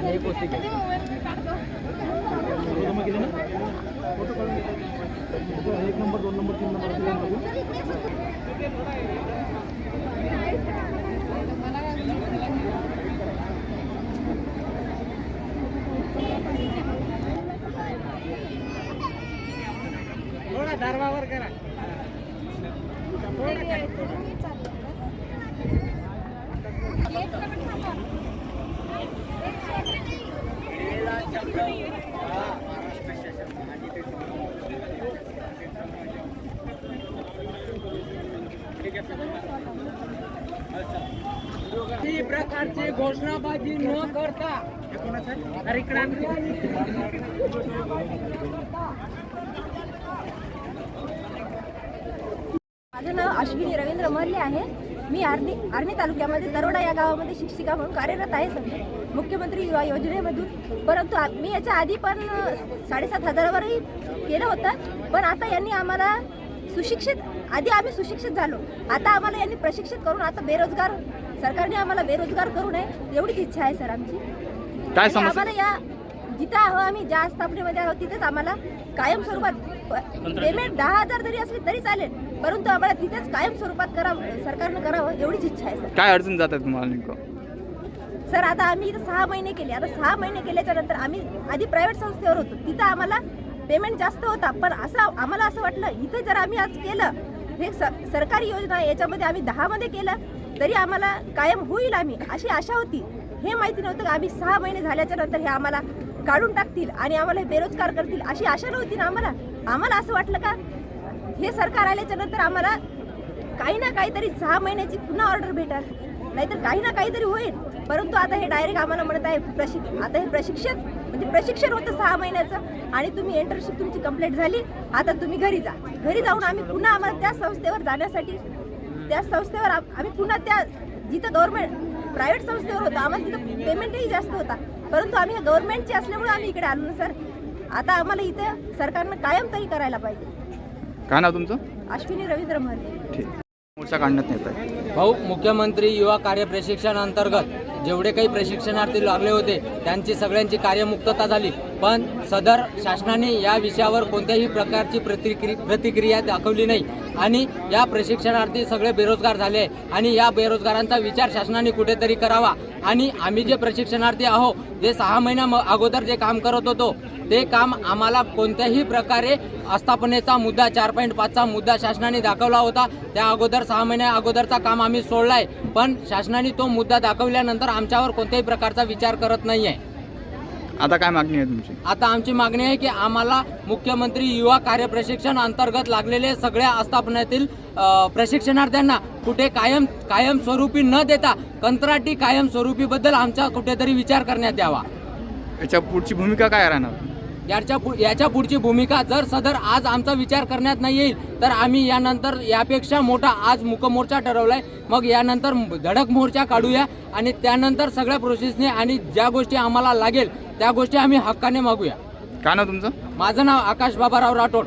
आणि पौष्टिक आहे. एक नंबर 2 नंबर 3 नंबर थोडा दरबावर करा. ती प्रकारची घोषणाबाजी न करता माझं नाव अश्विनी रवींद्र महर्ले आहे. मी आर्णी तालुक्यामध्ये तरोडा या गावामध्ये शिक्षिका म्हणून कार्यरत आहे सध्या मुख्यमंत्री युवा योजनेमधून. परंतु मी याच्या आधी पण 7,500वरही केलं होतं. पण आता यांनी आम्हाला आधी आम्ही सुशिक्षित झालो, आता आम्हाला यांनी प्रशिक्षित करून आता बेरोजगार, सरकारने आम्हाला बेरोजगार करू नये एवढीच इच्छा आहे सर आमची. काय समस्या? आम्हाला या जिथं आहोत आम्ही ज्या स्थापनेमध्ये आहोत तिथेच आम्हाला कायम स्वरूपात पेमेंट 10,000 जरी असली तरी चालेल, परंतु आम्हाला तिथेच कायम स्वरूपात सरकारनं करावं एवढीच इच्छा आहे सर. काय अडचण जात आहे तुम्हाला नेमकं? सर आता आम्ही इथं 6 महिने केले. आता 6 महिने केल्याच्या नंतर आम्ही आधी प्रायव्हेट संस्थेवर होतो, तिथं आम्हाला पेमेंट जास्त होता. पण आम्हाला असं वाटलं इथं जर आम्ही आज केलं, हे सरकारी योजना आहे याच्यामध्ये आम्ही 10 मध्ये केलं तरी आम्हाला कायम होईल आम्ही अशी आशा होती. हे माहिती नव्हतं आम्ही 6 महिने झाल्याच्या नंतर हे आम्हाला काढून टाकतील आणि आम्हाला बेरोजगार करतील अशी आशा नव्हती ना आम्हाला असं वाटलं का हे सरकार आल्याच्या नंतर आम्हाला काही ना काहीतरी 6 महिन्याची पुन्हा ऑर्डर भेटेल, नाहीतर काही ना काहीतरी होईल. परंतु आता हे डायरेक्ट आम्हाला म्हणत आहे आता हे प्रशिक्षण होतं 6 महिन्याचं आणि तुम्ही इंटर्नशिप तुमची कंप्लीट झाली, आता तुम्ही घरी जा. घरी जाऊन आम्ही पुन्हा आम्हाला त्या संस्थेवर जाण्यासाठी आम्ही पुन्हा त्या जिथं गव्हर्नमेंट प्रायव्हेट संस्थेवर होतं आम्हाला तिथं पेमेंटही जास्त होता, परंतु आम्ही गव्हर्नमेंटचे असल्यामुळे आम्ही इकडे आलो ना सर. आता आम्हाला इथं सरकारनं कायम तरी करायला पाहिजे. काय नाव तुमचं? अश्विनी रवींद्र महर्ले. ठीक. मोर्चा काढण्यात येत आहे. भाऊ, मुख्यमंत्री युवा कार्य प्रशिक्षण अंतर्गत जेवढे काही प्रशिक्षणार्थी लागले होते त्यांची सगळ्यांची कार्यमुक्तता झाली, पण सदर शासनाने या विषयावर कोणत्याही प्रकारची प्रतिक्रिया दाखवली नाही आणि या प्रशिक्षणार्थी सगळे बेरोजगार झाले आणि या बेरोजगारांचा विचार शासनाने कुठेतरी करावा. आणि आम्ही जे प्रशिक्षणार्थी आहोत, जे 6 महिन्या अगोदर जे काम करत होतो ते काम आम्हाला कोणत्याही प्रकारे आस्थापनेचा मुद्दा 4.5चा मुद्दा शासनाने दाखवला होता. त्या अगोदर 6 महिन्या अगोदरचा काम आम्ही सोडलाय, पण शासनाने तो मुद्दा दाखवल्यानंतर आमच्यावर कोणत्याही प्रकारचा विचार करत नाही आहे. आता काय मागणी आहे तुमची? आता आमची मागणी आहे की आम्हाला मुख्यमंत्री युवा कार्य प्रशिक्षण अंतर्गत लागलेले सगळ्या आस्थापनातील प्रशिक्षणार्थ्यांना कुठे कायम स्वरूपी न देता कंत्राटी कायम स्वरूपीबद्दल आमचा कुठेतरी विचार करण्यात यावा. याच्या पुढची भूमिका काय राहणार? याच्या पुढची भूमिका जर सदर आज आमचा विचार करण्यात नाही येईल तर आम्ही यानंतर यापेक्षा मोठा आज मूकमोर्चा ठरवलाय. मग यानंतर धडक मोर्चा काढूया आणि त्यानंतर सगळ्या प्रोसेसने आणि ज्या गोष्टी आम्हाला लागेल त्या गोष्टी आम्ही हक्काने मागूया. काय नाव तुमचं? माझं नाव आकाश बाबाराव राठोड.